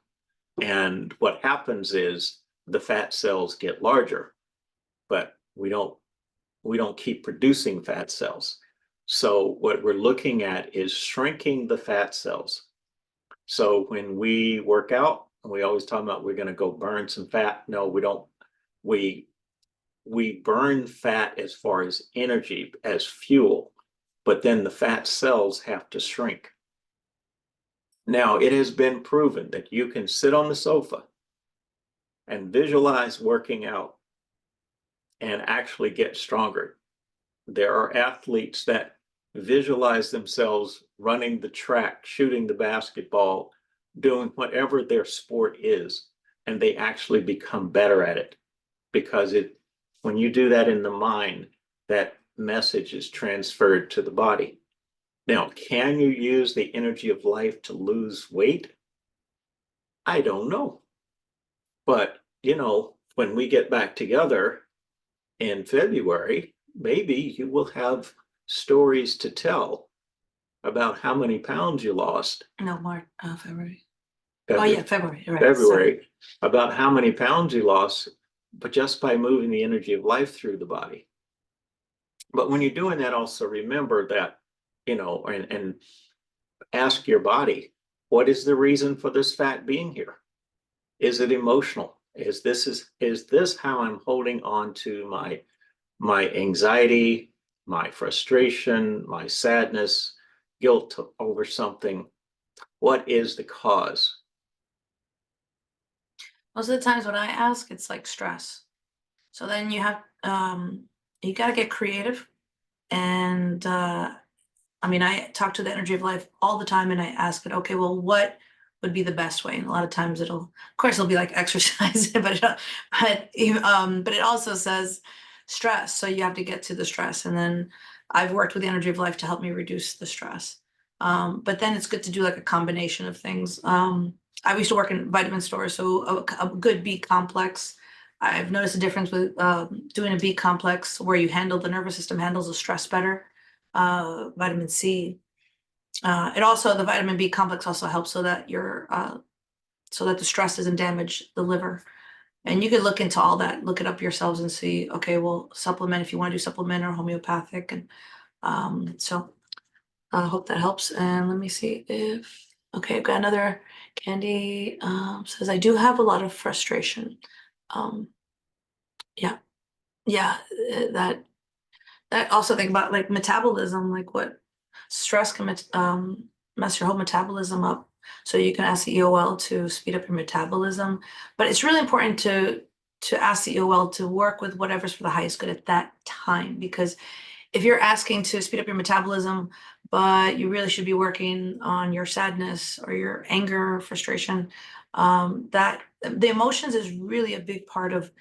And what happens is the fat cells get larger, but we don't keep producing fat cells. So what we're looking at is shrinking the fat cells. So when we work out, we always talk about we're going to go burn some fat. No, we don't. We burn fat as far as energy, as fuel, but then the fat cells have to shrink. Now, it has been proven that you can sit on the sofa and visualize working out and actually get stronger. There are athletes that visualize themselves running the track, shooting the basketball, doing whatever their sport is, and they actually become better at it because when you do that in the mind, that message is transferred to the body. Now, can you use the energy of life to lose weight? I don't know. But, when we get back together in February, maybe you will have stories to tell about how many pounds you lost. No, March, February. February. Oh, yeah, February. Right. February, about how many pounds you lost, but just by moving the energy of life through the body. But when you're doing that, also remember that, and ask your body, what is the reason for this fat being here? Is it emotional? Is this how I'm holding on to my anxiety, my frustration, my sadness, guilt over something? What is the cause? Most of the times when I ask, it's like stress. So then you got to get creative. And I talk to the energy of life all the time and I ask it, okay, well, what would be the best way? And a lot of times of course, it'll be like exercise, but it also says stress. So you have to get to the stress. And then I've worked with the energy of life to help me reduce the stress. But then it's good to do like a combination of things. I used to work in vitamin stores, so a good B complex. I've noticed a difference with doing a B complex where the nervous system handles the stress better. Vitamin C. The vitamin B complex also helps so that the stress doesn't damage the liver. And you could look into all that, look it up yourselves and see, okay, well, supplement if you want to do supplement or homeopathic. And so I hope that helps. And let me see if, okay, I've got another Candy says, I do have a lot of frustration. Um, yeah, yeah, that also think about like metabolism, like what stress can mess your whole metabolism up. So you can ask the EOL to speed up your metabolism, but it's really important to ask the EOL to work with whatever's for the highest good at that time. Because if you're asking to speed up your metabolism, but you really should be working on your sadness or your anger, frustration, that the emotions is really a big part of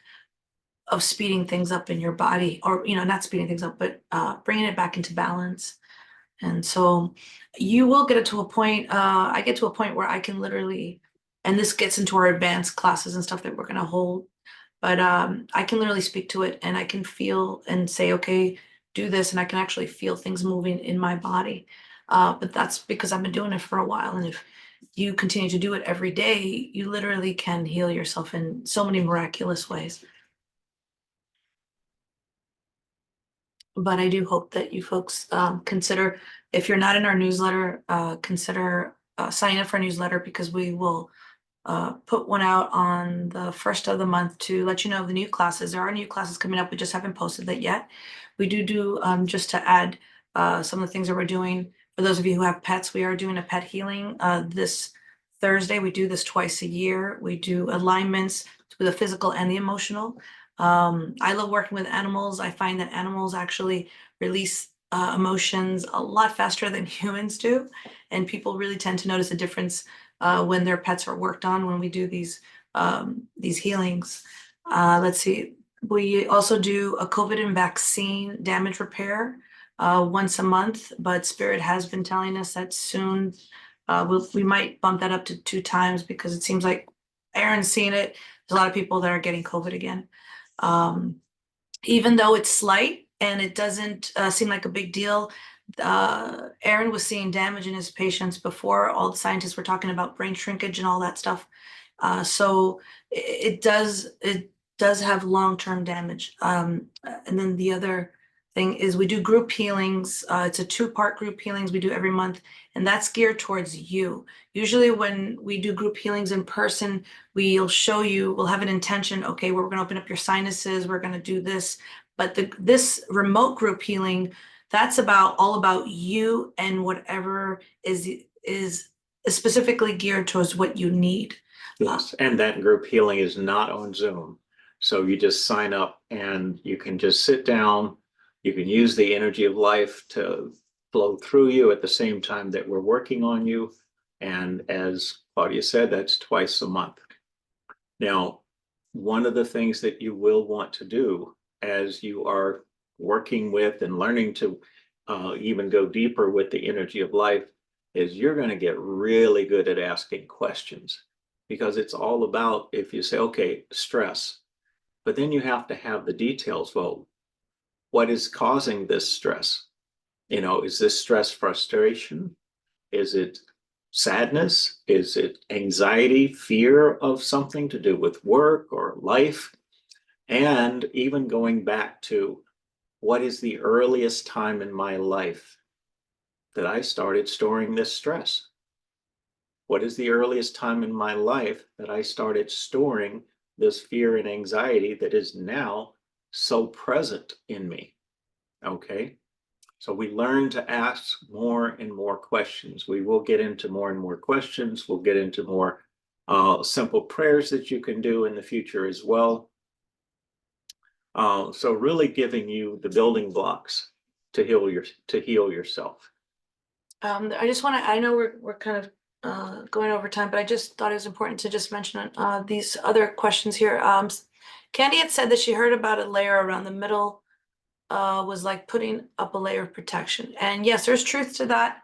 speeding things up in your body, or not speeding things up, but bringing it back into balance. And so you will get it to a point, I get to a point where I can literally, and this gets into our advanced classes and stuff that we're going to hold, but I can literally speak to it and I can feel and say, okay, do this, and I can actually feel things moving in my body. But that's because I've been doing it for a while, and if you continue to do it every day, you literally can heal yourself in so many miraculous ways. But I do hope that you folks consider, if you're not in our newsletter, consider signing up for a newsletter, because we will put one out on the first of the month to let you know of the new classes. There are new classes coming up. We just haven't posted that yet. We do just to add some of the things that we're doing. For those of you who have pets, we are doing a pet healing this Thursday. We do this twice a year. We do alignments to the physical and the emotional. I love working with animals. I find that animals actually release emotions a lot faster than humans do, and people really tend to notice a difference when their pets are worked on when we do these healings. Let's see. We also do a COVID and vaccine damage repair once a month, but Spirit has been telling us that soon we might bump that up to 2 times, because it seems like Aaron's seen it. There's a lot of people that are getting COVID again. Um, Even though it's slight and it doesn't seem like a big deal, Aaron was seeing damage in his patients before all the scientists were talking about brain shrinkage and all that stuff. So it does have long-term damage. And then the other thing is we do group healings. It's a 2-part group healings we do every month, and that's geared towards you. Usually when we do group healings in person, we'll have an intention, okay, we're gonna open up your sinuses, we're gonna do this. But this remote group healing, that's all about you and whatever is specifically geared towards what you need. Yes, and that group healing is not on Zoom. So you just sign up and you can just sit down. You can use the energy of life to flow through you at the same time that we're working on you. And as Claudia said, that's twice a month. Now, one of the things that you will want to do as you are working with and learning to even go deeper with the energy of life is you're going to get really good at asking questions, because it's all about, if you say, okay, stress, but then you have to have the details. Well, what is causing this stress? Is this stress frustration? Is it sadness? Is it anxiety, fear of something to do with work or life? And even going back to, what is the earliest time in my life that I started storing this stress? What is the earliest time in my life that I started storing this fear and anxiety that is now so present in me? Okay. So we learn to ask more and more questions. We will get into more and more questions. We'll get into more simple prayers that you can do in the future as well. So really giving you the building blocks to heal yourself. I just want to, I know we're kind of going over time, but I just thought it was important to just mention these other questions here. Candy had said that she heard about a layer around the middle was like putting up a layer of protection. And yes, there's truth to that.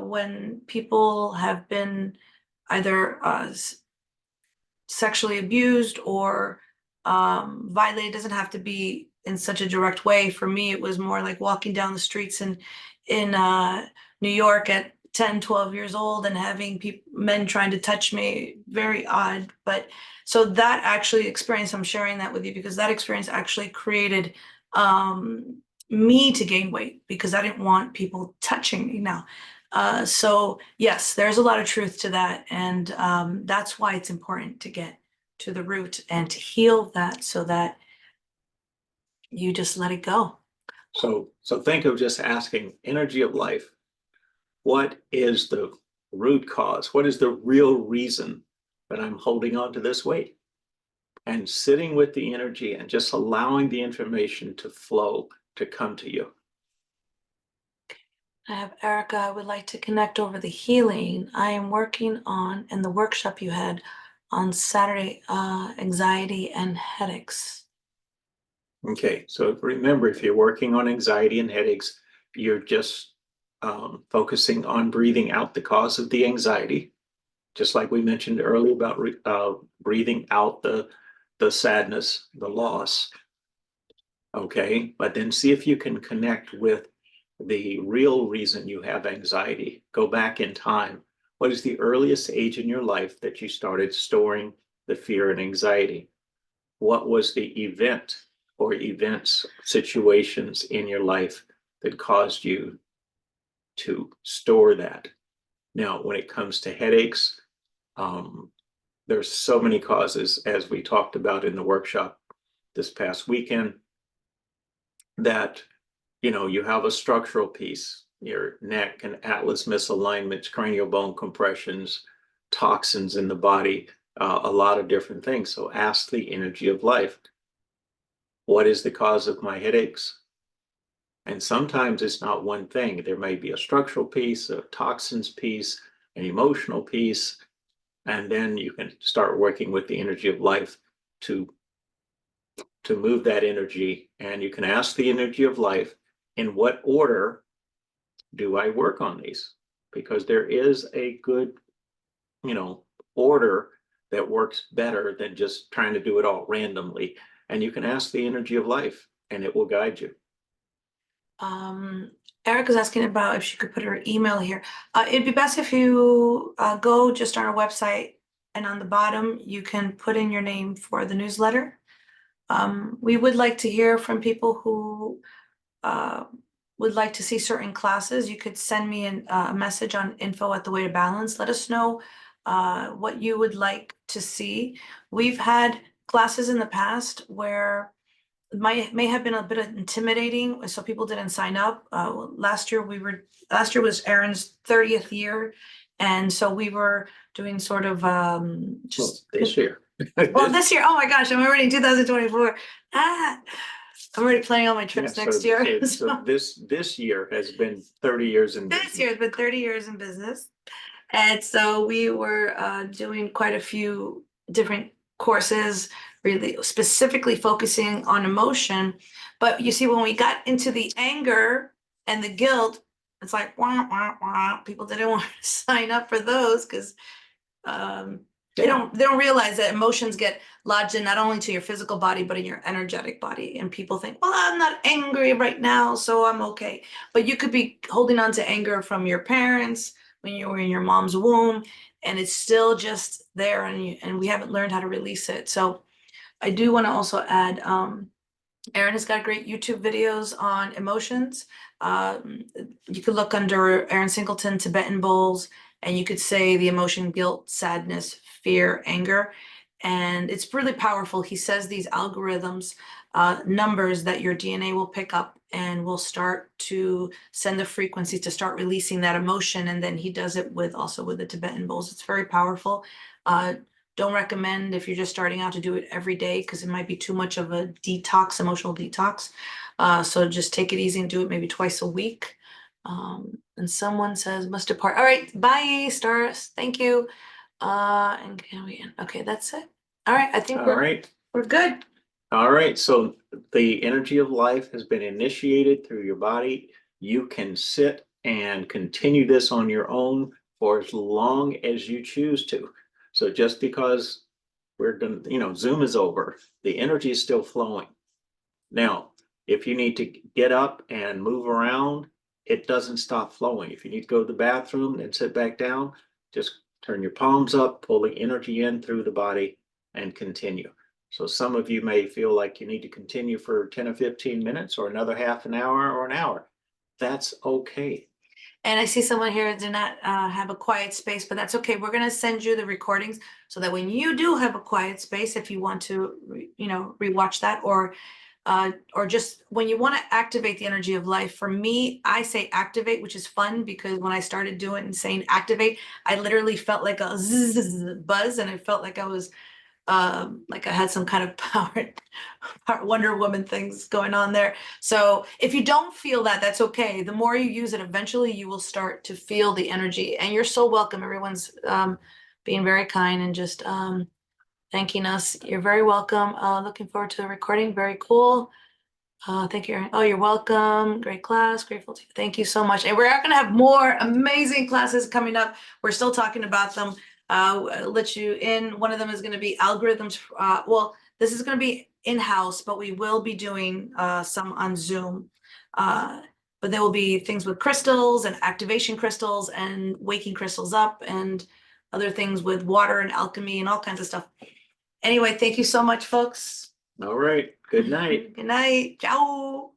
When people have been either sexually abused or violated, it doesn't have to be in such a direct way. For me, it was more like walking down the streets in New York at 10, 12 years old and having men trying to touch me, very odd. But so that actually experience, I'm sharing that with you because that experience actually created me to gain weight because I didn't want people touching me now. So yes, there's a lot of truth to that. And that's why it's important to get to the root and to heal that so that you just let it go. So think of just asking energy of life, what is the root cause? What is the real reason that I'm holding on to this weight? And sitting with the energy and just allowing the information to flow, to come to you. I have Erica. I would like to connect over the healing I am working on in the workshop you had on Saturday, anxiety and headaches. Okay, so remember, if you're working on anxiety and headaches, you're just focusing on breathing out the cause of the anxiety, just like we mentioned earlier about breathing out the sadness, the loss. Okay, but then see if you can connect with the real reason you have anxiety. Go back in time. What is the earliest age in your life that you started storing the fear and anxiety? What was the event or events, situations in your life that caused you to store that? Now, when it comes to headaches, there's so many causes, as we talked about in the workshop this past weekend, that you have a structural piece, your neck and atlas misalignments, cranial bone compressions, toxins in the body, a lot of different things. So ask the energy of life, what is the cause of my headaches? And sometimes it's not one thing. There may be a structural piece, a toxins piece, an emotional piece, and then you can start working with the energy of life to move that energy. And you can ask the energy of life, in what order do I work on these? Because there is a good, order that works better than just trying to do it all randomly. And you can ask the energy of life and it will guide you. Erica's asking about if she could put her email here. It'd be best if you go just on our website and on the bottom, you can put in your name for the newsletter. We would like to hear from people who would like to see certain classes. You could send me a message on info@thewaytobalance. Let us know what you would like to see. We've had classes in the past where may have been a bit intimidating, so people didn't sign up. Last year was Aaron's 30th year, and so we were doing sort of just this year. well, this year, oh my gosh, I'm already in 2024. I'm already planning all my trips next year. So this year has been 30 years in business. This year has been 30 years in business. And so we were doing quite a few different courses, really specifically focusing on emotion. But you see, when we got into the anger and the guilt, it's like, wah, wah, wah. People didn't want to sign up for those because they don't realize that emotions get lodged in not only to your physical body, but in your energetic body. And people think, well, I'm not angry right now, so I'm okay. But you could be holding on to anger from your parents when you were in your mom's womb, and it's still just there, and we haven't learned how to release it. So I do want to also add, Erin has got great YouTube videos on emotions. You could look under Erin Singleton, Tibetan Bowls, and you could say the emotion, guilt, sadness, fear, anger. And it's really powerful. He says these algorithms, numbers that your DNA will pick up and will start to send the frequency to start releasing that emotion. And then he does it also with the Tibetan Bowls. It's very powerful. Don't recommend if you're just starting out to do it every day because it might be too much of a detox, emotional detox. So just take it easy and do it maybe twice a week. And someone says must depart. All right, bye, stars. Thank you. And can we end? Okay, that's it. All right, I think we're good. All right, so the energy of life has been initiated through your body. You can sit and continue this on your own for as long as you choose to. So just because we're gonna, Zoom is over, the energy is still flowing. Now, if you need to get up and move around, it doesn't stop flowing. If you need to go to the bathroom and sit back down, just turn your palms up, pull the energy in through the body, and continue. So some of you may feel like you need to continue for 10 or 15 minutes or another half an hour or an hour. That's okay. And I see someone here did not have a quiet space, but that's okay. We're gonna send you the recordings so that when you do have a quiet space, if you want to, rewatch that, or just when you want to activate the energy of life. For me, I say activate, which is fun because when I started doing and saying activate, I literally felt like a buzz, and it felt like I was like I had some kind of power, Wonder Woman things going on there. So if you don't feel that, that's okay. The more you use it, eventually you will start to feel the energy. And you're so welcome. Everyone's being very kind and just thanking us. You're very welcome. Looking forward to the recording. Very cool. Thank you. Oh, you're welcome. Great class. Grateful to you. Thank you so much. And we're going to have more amazing classes coming up. We're still talking about them. I'll let you in. One of them is going to be algorithms. Well, this is going to be in-house, but we will be doing some on Zoom. But there will be things with crystals and activation crystals and waking crystals up and other things with water and alchemy and all kinds of stuff. Anyway, thank you so much, folks. All right. Good night. Good night. Ciao.